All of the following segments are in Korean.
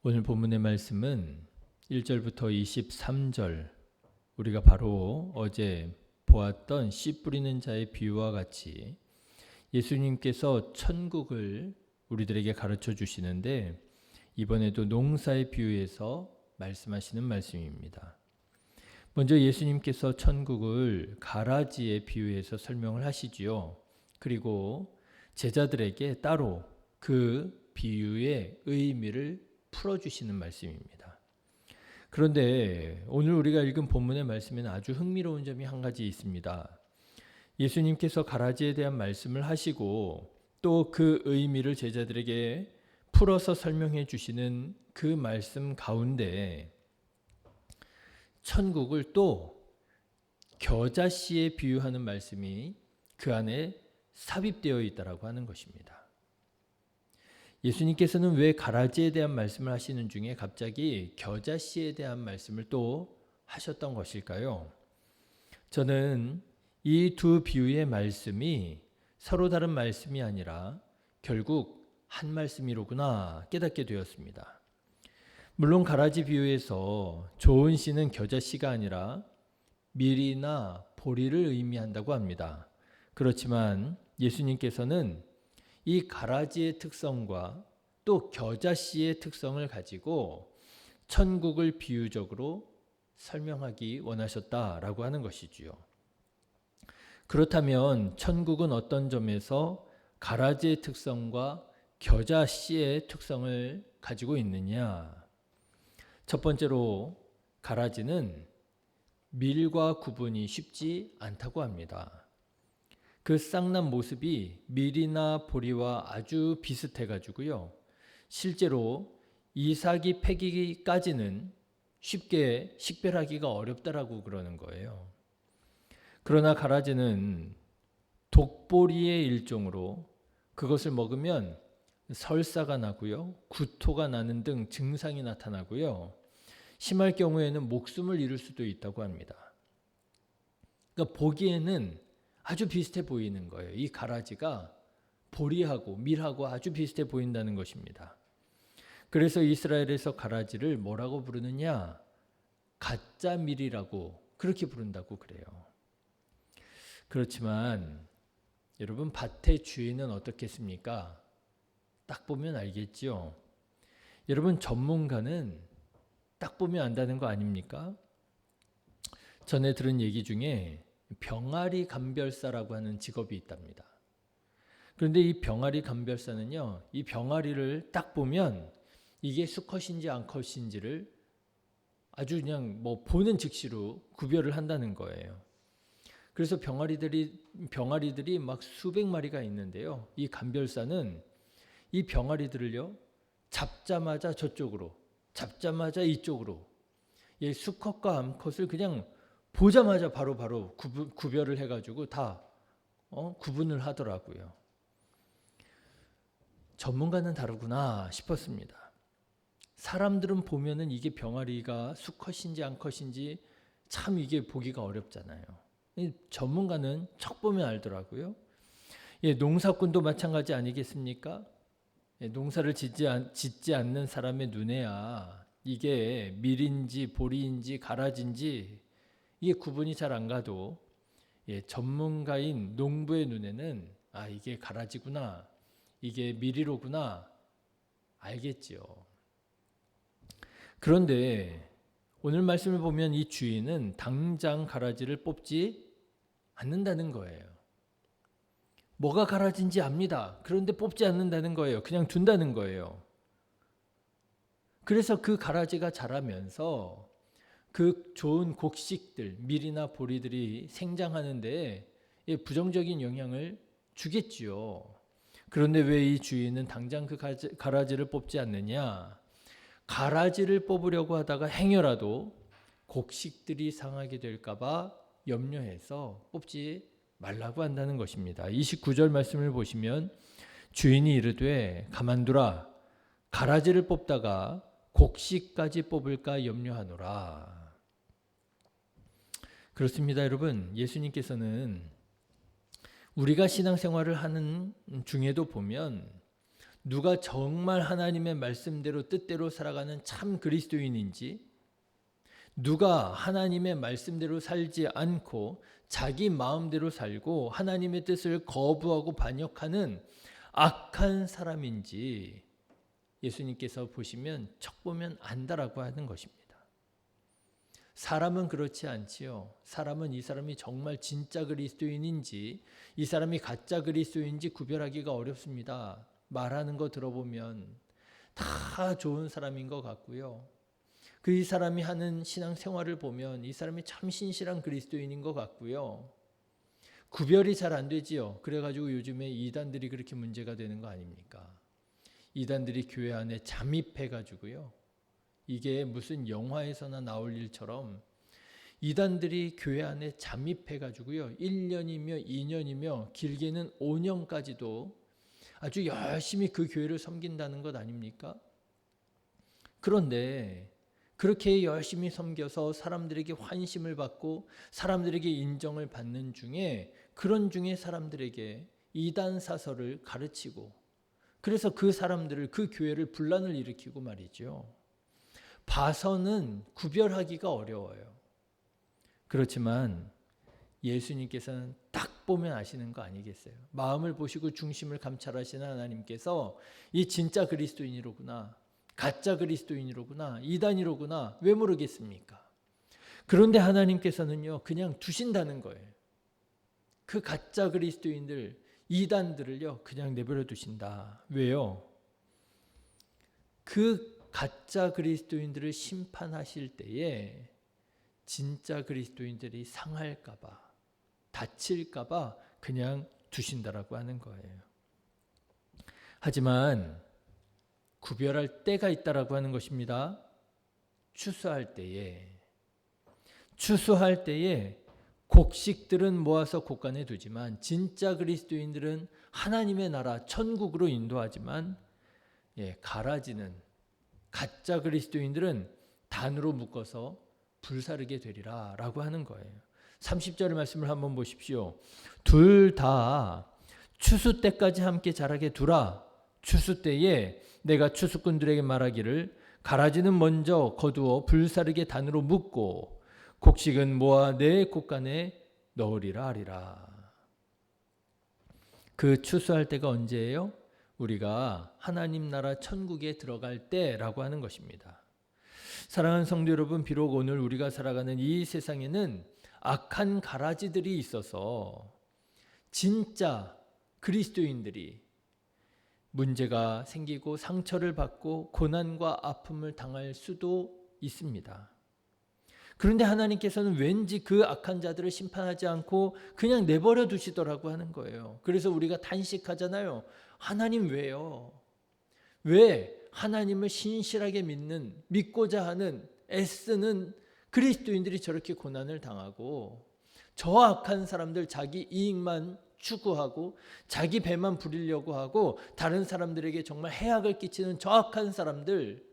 오늘 본문의 말씀은 1절부터 23절, 우리가 바로 어제 보았던 씨 뿌리는 자의 비유와 같이 예수님께서 천국을 우리들에게 가르쳐 주시는데, 이번에도 농사의 비유에서 말씀하시는 말씀입니다. 먼저 예수님께서 천국을 가라지의 비유에서 설명을 하시지요. 그리고 제자들에게 따로 그 비유의 의미를 풀어주시는 말씀입니다. 그런데 오늘 우리가 읽은 본문의 말씀에는 아주 흥미로운 점이 한 가지 있습니다. 예수님께서 가라지에 대한 말씀을 하시고 또 그 의미를 제자들에게 풀어서 설명해 주시는 그 말씀 가운데 천국을 또 겨자씨에 비유하는 말씀이 그 안에 삽입되어 있다라고 하는 것입니다. 예수님께서는 왜 가라지에 대한 말씀을 하시는 중에 갑자기 겨자씨에 대한 말씀을 또 하셨던 것일까요? 저는 이 두 비유의 말씀이 서로 다른 말씀이 아니라 결국 한 말씀이로구나 깨닫게 되었습니다. 물론 가라지 비유에서 좋은 씨는 겨자씨가 아니라 밀이나 보리를 의미한다고 합니다. 그렇지만 예수님께서는 이 가라지의 특성과 또 겨자씨의 특성을 가지고 천국을 비유적으로 설명하기 원하셨다라고 하는 것이지요. 그렇다면 천국은 어떤 점에서 가라지의 특성과 겨자씨의 특성을 가지고 있느냐? 첫 번째로 가라지는 밀과 구분이 쉽지 않다고 합니다. 그 쌍난 모습이 밀이나 보리와 아주 비슷해 가지고요. 실제로 이삭이 패기까지는 쉽게 식별하기가 어렵다라고 그러는 거예요. 그러나 가라지는 독보리의 일종으로 그것을 먹으면 설사가 나고요, 구토가 나는 등 증상이 나타나고요, 심할 경우에는 목숨을 잃을 수도 있다고 합니다. 그러니까 보기에는 아주 비슷해 보이는 거예요. 이 가라지가 보리하고 밀하고 아주 비슷해 보인다는 것입니다. 그래서 이스라엘에서 가라지를 뭐라고 부르느냐? 가짜 밀이라고 그렇게 부른다고 그래요. 그렇지만 여러분, 밭의 주인은 어떻겠습니까? 딱 보면 알겠죠. 여러분, 전문가는 딱 보면 안다는 거 아닙니까? 전에 들은 얘기 중에 병아리 감별사라고 하는 직업이 있답니다. 그런데 이 병아리 감별사는요, 이 병아리를 딱 보면 이게 수컷인지 암컷인지를 아주 그냥 보는 즉시로 구별을 한다는 거예요. 그래서 병아리들이 막 수백 마리가 있는데요. 이 감별사는 이 병아리들을요, 잡자마자 저쪽으로, 잡자마자 이쪽으로, 이 수컷과 암컷을 그냥 보자마자 바로 구별을 해가지고 다 구분을 하더라고요. 전문가는 다르구나 싶었습니다. 사람들은 보면은 이게 병아리가 수컷인지 암컷인지 참 이게 보기가 어렵잖아요. 전문가는 척 보면 알더라고요. 농사꾼도 마찬가지 아니겠습니까? 농사를 짓지 않는 사람의 눈에야 이게 밀인지 보리인지 가라지인지 이게 구분이 잘 안 가도 전문가인 농부의 눈에는 이게 가라지구나, 이게 밀이로구나 알겠지요. 그런데 오늘 말씀을 보면 이 주인은 당장 가라지를 뽑지 않는다는 거예요. 뭐가 가라지인지 압니다. 그런데 뽑지 않는다는 거예요. 그냥 둔다는 거예요. 그래서 그 가라지가 자라면서 그 좋은 곡식들, 밀이나 보리들이 생장하는데 부정적인 영향을 주겠지요. 그런데 왜 이 주인은 당장 그 가라지를 뽑지 않느냐? 가라지를 뽑으려고 하다가 행여라도 곡식들이 상하게 될까봐 염려해서 뽑지 말라고 한다는 것입니다. 29절 말씀을 보시면 주인이 이르되 가만두라, 가라지를 뽑다가 곡식까지 뽑을까 염려하노라. 그렇습니다, 여러분. 예수님께서는 우리가 신앙생활을 하는 중에도 보면 누가 정말 하나님의 말씀대로 뜻대로 살아가는 참 그리스도인인지, 누가 하나님의 말씀대로 살지 않고 자기 마음대로 살고 하나님의 뜻을 거부하고 반역하는 악한 사람인지 예수님께서 보시면 척 보면 안다라고 하는 것입니다. 사람은 그렇지 않지요. 사람은 이 사람이 정말 진짜 그리스도인인지 이 사람이 가짜 그리스도인지 구별하기가 어렵습니다. 말하는 거 들어보면 다 좋은 사람인 것 같고요. 이 사람이 하는 신앙생활을 보면 이 사람이 참 신실한 그리스도인인 것 같고요. 구별이 잘 안 되지요. 그래가지고 요즘에 이단들이 그렇게 문제가 되는 거 아닙니까? 이단들이 교회 안에 잠입해가지고요. 이게 무슨 영화에서나 나올 일처럼 이단들이 교회 안에 잠입해가지고요. 1년이며 2년이며 길게는 5년까지도 아주 열심히 그 교회를 섬긴다는 것 아닙니까? 그런데 그렇게 열심히 섬겨서 사람들에게 환심을 받고 사람들에게 인정을 받는 중에 그런 중에 사람들에게 이단 사설을 가르치고 그래서 그 사람들을 그 교회를 분란을 일으키고 말이죠. 봐서는 구별하기가 어려워요. 그렇지만 예수님께서는 딱 보면 아시는 거 아니겠어요? 마음을 보시고 중심을 감찰하시는 하나님께서 이 진짜 그리스도인이로구나, 가짜 그리스도인이로구나, 이단이로구나 왜 모르겠습니까? 그런데 하나님께서는요 그냥 두신다는 거예요. 그 가짜 그리스도인들, 이단들을요 그냥 내버려 두신다. 왜요? 그 가짜 그리스도인들을 심판하실 때에 진짜 그리스도인들이 상할까봐, 다칠까봐 그냥 두신다라고 하는 거예요. 하지만 구별할 때가 있다라고 하는 것입니다. 추수할 때에 곡식들은 모아서 곡간에 두지만 진짜 그리스도인들은 하나님의 나라 천국으로 인도하지만 가라지는 가짜 그리스도인들은 단으로 묶어서 불사르게 되리라 라고 하는 거예요. 30절의 말씀을 한번 보십시오. 둘 다 추수 때까지 함께 자라게 두라. 추수 때에 내가 추수꾼들에게 말하기를 가라지는 먼저 거두어 불사르게 단으로 묶고 곡식은 모아 내 곡간에 넣으리라 하리라. 그 추수할 때가 언제예요? 우리가 하나님 나라 천국에 들어갈 때라고 하는 것입니다. 사랑하는 성도 여러분, 비록 오늘 우리가 살아가는 이 세상에는 악한 가라지들이 있어서 진짜 그리스도인들이 문제가 생기고 상처를 받고 고난과 아픔을 당할 수도 있습니다. 그런데 하나님께서는 왠지 그 악한 자들을 심판하지 않고 그냥 내버려 두시더라고 하는 거예요. 그래서 우리가 탄식하잖아요. 하나님 왜요? 왜 하나님을 신실하게 믿고자 하는 애쓰는 그리스도인들이 저렇게 고난을 당하고 저 악한 사람들 자기 이익만 추구하고 자기 배만 부리려고 하고 다른 사람들에게 정말 해악을 끼치는 저 악한 사람들,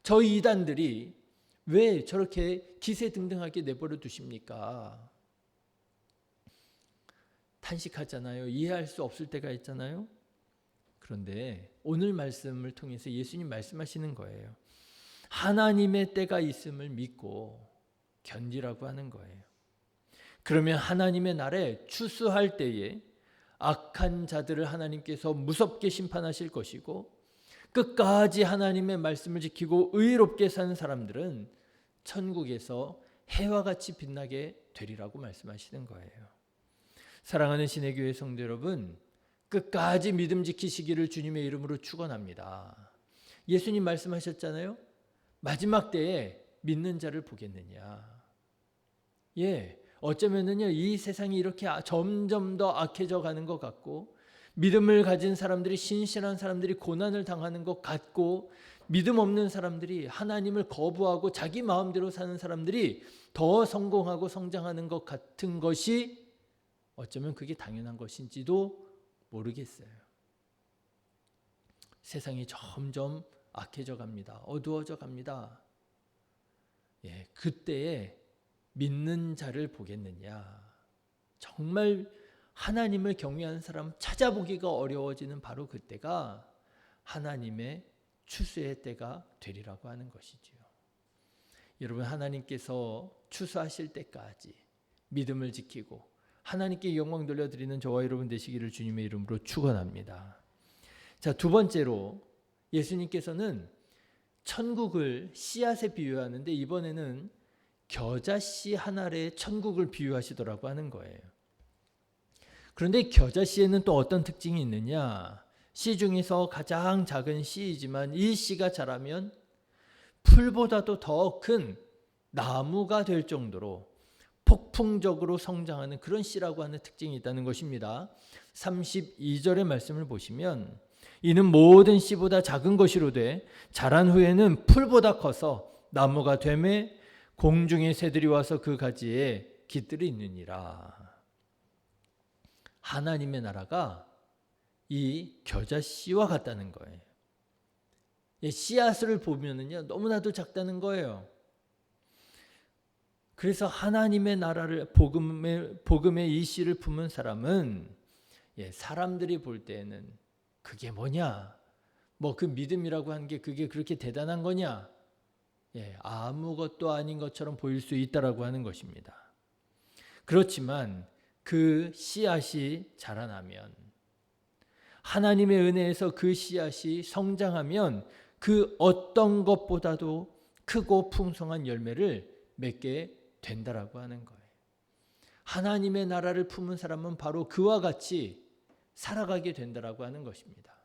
저 이단들이 왜 저렇게 기세등등하게 내버려 두십니까? 탄식하잖아요. 이해할 수 없을 때가 있잖아요. 그런데 오늘 말씀을 통해서 예수님 말씀하시는 거예요. 하나님의 때가 있음을 믿고 견디라고 하는 거예요. 그러면 하나님의 날에 추수할 때에 악한 자들을 하나님께서 무섭게 심판하실 것이고 끝까지 하나님의 말씀을 지키고 의롭게 사는 사람들은 천국에서 해와 같이 빛나게 되리라고 말씀하시는 거예요. 사랑하는 신의 교회 성도 여러분, 끝까지 믿음 지키시기를 주님의 이름으로 축원합니다. 예수님 말씀하셨잖아요. 마지막 때에 믿는 자를 보겠느냐. 어쩌면은요 이 세상이 이렇게 점점 더 악해져 가는 것 같고 믿음을 가진 사람들이 신실한 사람들이 고난을 당하는 것 같고 믿음 없는 사람들이 하나님을 거부하고 자기 마음대로 사는 사람들이 더 성공하고 성장하는 것 같은 것이 어쩌면 그게 당연한 것인지도 모르겠어요. 세상이 점점 악해져 갑니다. 어두워져 갑니다. 그때에 믿는 자를 보겠느냐. 정말 하나님을 경외하는 사람 찾아보기가 어려워지는 바로 그때가 하나님의 추수의 때가 되리라고 하는 것이지요. 여러분, 하나님께서 추수하실 때까지 믿음을 지키고 하나님께 영광 돌려드리는 저와 여러분 되시기를 주님의 이름으로 축원합니다. 자, 두 번째로 예수님께서는 천국을 씨앗에 비유하는데 이번에는 겨자씨 한 알의 천국을 비유하시더라고 하는 거예요. 그런데 겨자씨에는 또 어떤 특징이 있느냐? 씨 중에서 가장 작은 씨이지만 이 씨가 자라면 풀보다도 더 큰 나무가 될 정도로 폭풍적으로 성장하는 그런 씨라고 하는 특징이 있다는 것입니다. 32절의 말씀을 보시면 이는 모든 씨보다 작은 것이로되 자란 후에는 풀보다 커서 나무가 되매 공중의 새들이 와서 그 가지에 깃들이 있느니라. 하나님의 나라가 이 겨자씨와 같다는 거예요. 씨앗을 보면은요, 너무나도 작다는 거예요. 그래서 하나님의 나라를 복음의 이 씨를 품은 사람은 사람들이 볼 때는 그게 뭐냐? 뭐 그 믿음이라고 하는 게 그게 그렇게 대단한 거냐? 아무것도 아닌 것처럼 보일 수 있다라고 하는 것입니다. 그렇지만 그 씨앗이 자라나면 하나님의 은혜에서 그 씨앗이 성장하면 그 어떤 것보다도 크고 풍성한 열매를 맺게 된다라고 하는 거예요. 하나님의 나라를 품은 사람은 바로 그와 같이 살아가게 된다라고 하는 것입니다.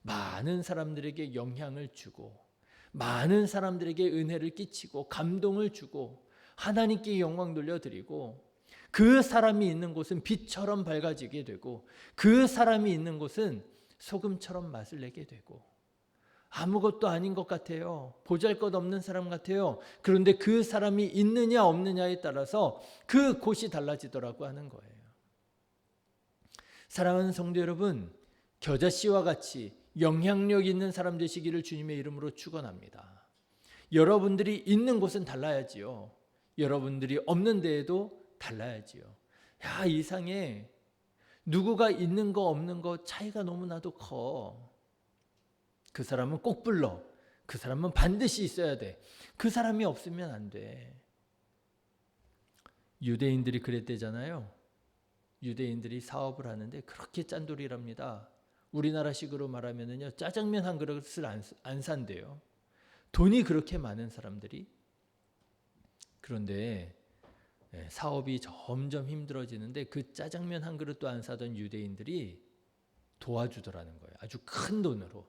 많은 사람들에게 영향을 주고 많은 사람들에게 은혜를 끼치고 감동을 주고 하나님께 영광 돌려드리고 그 사람이 있는 곳은 빛처럼 밝아지게 되고 그 사람이 있는 곳은 소금처럼 맛을 내게 되고 아무것도 아닌 것 같아요. 보잘것없는 사람 같아요. 그런데 그 사람이 있느냐 없느냐에 따라서 그 곳이 달라지더라고 하는 거예요. 사랑하는 성도 여러분, 겨자씨와 같이 영향력 있는 사람 되시기를 주님의 이름으로 축원합니다. 여러분들이 있는 곳은 달라야지요. 여러분들이 없는 데에도 달라야지요. 이상해. 누구가 있는 거 없는 거 차이가 너무나도 커. 그 사람은 꼭 불러. 그 사람은 반드시 있어야 돼. 그 사람이 없으면 안 돼. 유대인들이 그랬대잖아요. 유대인들이 사업을 하는데 그렇게 짠돌이랍니다. 우리나라식으로 말하면은요, 짜장면 한 그릇을 안 산대요. 돈이 그렇게 많은 사람들이. 그런데 사업이 점점 힘들어지는데 그 짜장면 한 그릇도 안 사던 유대인들이 도와주더라는 거예요. 아주 큰 돈으로.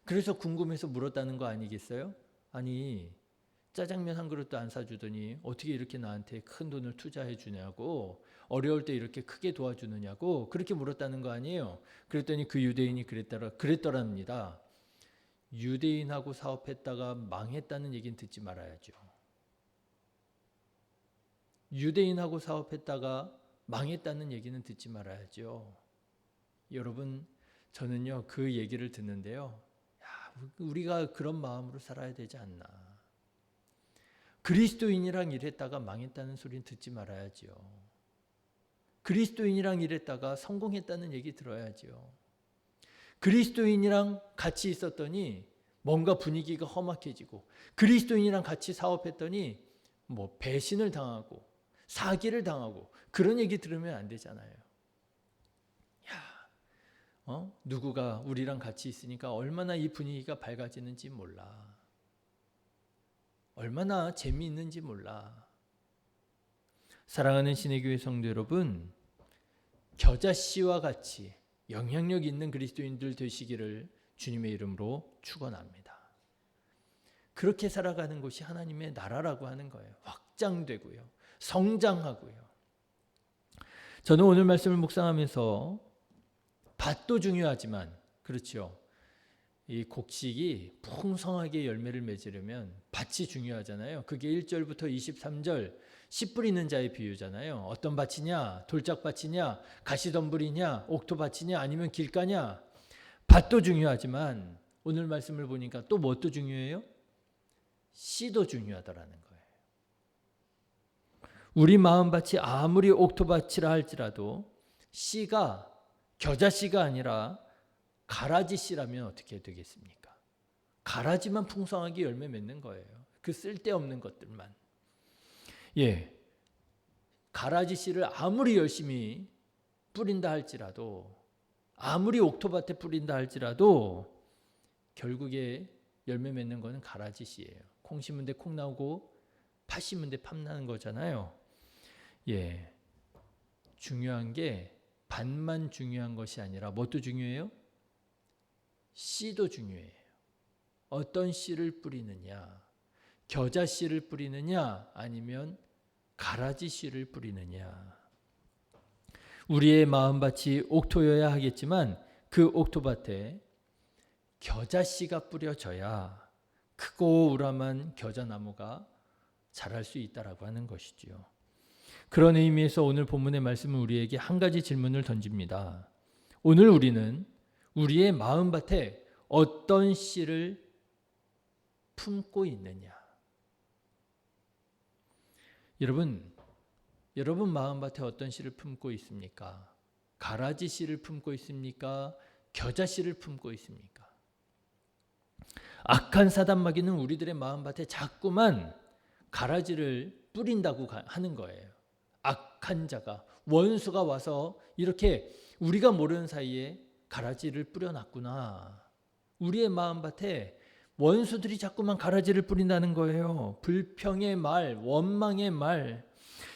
그래서 궁금해서 물었다는 거 아니겠어요? 아니, 짜장면 한 그릇도 안 사주더니 어떻게 이렇게 나한테 큰 돈을 투자해 주냐고, 어려울 때 이렇게 크게 도와주느냐고 그렇게 물었다는 거 아니에요. 그랬더니 그 유대인이 그랬더랍니다. 유대인하고 사업했다가 망했다는 얘기는 듣지 말아야죠. 유대인하고 사업했다가 망했다는 얘기는 듣지 말아야죠. 여러분, 저는요 그 얘기를 듣는데요, 우리가 그런 마음으로 살아야 되지 않나. 그리스도인이랑 일했다가 망했다는 소리는 듣지 말아야죠. 그리스도인이랑 일했다가 성공했다는 얘기 들어야죠. 그리스도인이랑 같이 있었더니 뭔가 분위기가 험악해지고, 그리스도인이랑 같이 사업했더니 뭐 배신을 당하고 사기를 당하고 그런 얘기 들으면 안 되잖아요. 누구가 우리랑 같이 있으니까 얼마나 이 분위기가 밝아지는지 몰라. 얼마나 재미있는지 몰라. 사랑하는 신의교회 성도 여러분, 겨자씨와 같이 영향력 있는 그리스도인들 되시기를 주님의 이름으로 축원합니다. 그렇게 살아가는 것이 하나님의 나라라고 하는 거예요. 확장되고요, 성장하고요. 저는 오늘 말씀을 묵상하면서 밭도 중요하지만, 그렇죠, 이 곡식이 풍성하게 열매를 맺으려면 밭이 중요하잖아요. 그게 1절부터 23절 씨 뿌리는 자의 비유잖아요. 어떤 밭이냐? 돌짝밭이냐? 가시덤불이냐? 옥토밭이냐? 아니면 길가냐? 밭도 중요하지만 오늘 말씀을 보니까 또 뭣도 중요해요? 씨도 중요하다라는 거예요. 우리 마음밭이 아무리 옥토밭이라 할지라도 씨가 겨자씨가 아니라 가라지 씨라면 어떻게 되겠습니까? 가라지만 풍성하게 열매 맺는 거예요. 그 쓸데없는 것들만. 예, 가라지 씨를 아무리 열심히 뿌린다 할지라도, 아무리 옥토밭에 뿌린다 할지라도 결국에 열매 맺는 거는 가라지 씨예요. 콩 심은 데 콩 나오고 팥 심은 데 팥 나는 거잖아요. 예, 중요한 게 밭만 중요한 것이 아니라 뭣도 중요해요? 씨도 중요해요. 어떤 씨를 뿌리느냐, 겨자 씨를 뿌리느냐 아니면 가라지 씨를 뿌리느냐. 우리의 마음밭이 옥토여야 하겠지만 그 옥토밭에 겨자 씨가 뿌려져야 크고 우람한 겨자 나무가 자랄 수 있다라고 하는 것이지요. 그런 의미에서 오늘 본문의 말씀은 우리에게 한 가지 질문을 던집니다. 오늘 우리는 우리의 마음밭에 어떤 씨를 품고 있느냐. 여러분 마음밭에 어떤 씨를 품고 있습니까? 가라지 씨를 품고 있습니까? 겨자 씨를 품고 있습니까? 악한 사단마귀는 우리들의 마음밭에 자꾸만 가라지를 뿌린다고 하는 거예요. 악한 자가, 원수가 와서 이렇게 우리가 모르는 사이에 가라지를 뿌려놨구나. 우리의 마음밭에 원수들이 자꾸만 가라지를 뿌린다는 거예요. 불평의 말, 원망의 말,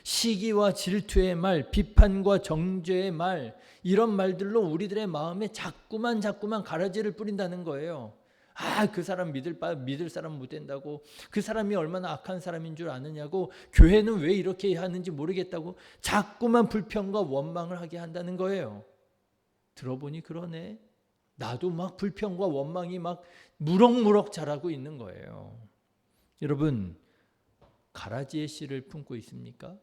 시기와 질투의 말, 비판과 정죄의 말, 이런 말들로 우리들의 마음에 자꾸만 가라지를 뿌린다는 거예요. 그 사람 믿을 사람 못 된다고, 그 사람이 얼마나 악한 사람인 줄 아느냐고, 교회는 왜 이렇게 하는지 모르겠다고 자꾸만 불평과 원망을 하게 한다는 거예요. 들어보니 그러네. 나도 막 불평과 원망이 막 무럭무럭 자라고 있는 거예요. 여러분, 가라지의 씨를 품고 있습니까?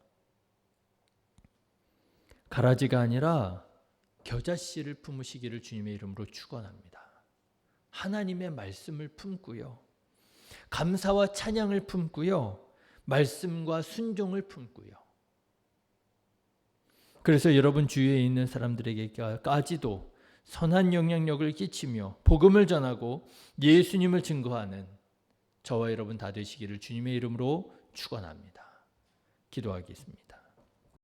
가라지가 아니라 겨자 씨를 품으시기를 주님의 이름으로 축원합니다. 하나님의 말씀을 품고요. 감사와 찬양을 품고요. 말씀과 순종을 품고요. 그래서 여러분 주위에 있는 사람들에게까지도 선한 영향력을 끼치며 복음을 전하고 예수님을 증거하는 저와 여러분 다 되시기를 주님의 이름으로 축원합니다. 기도하겠습니다.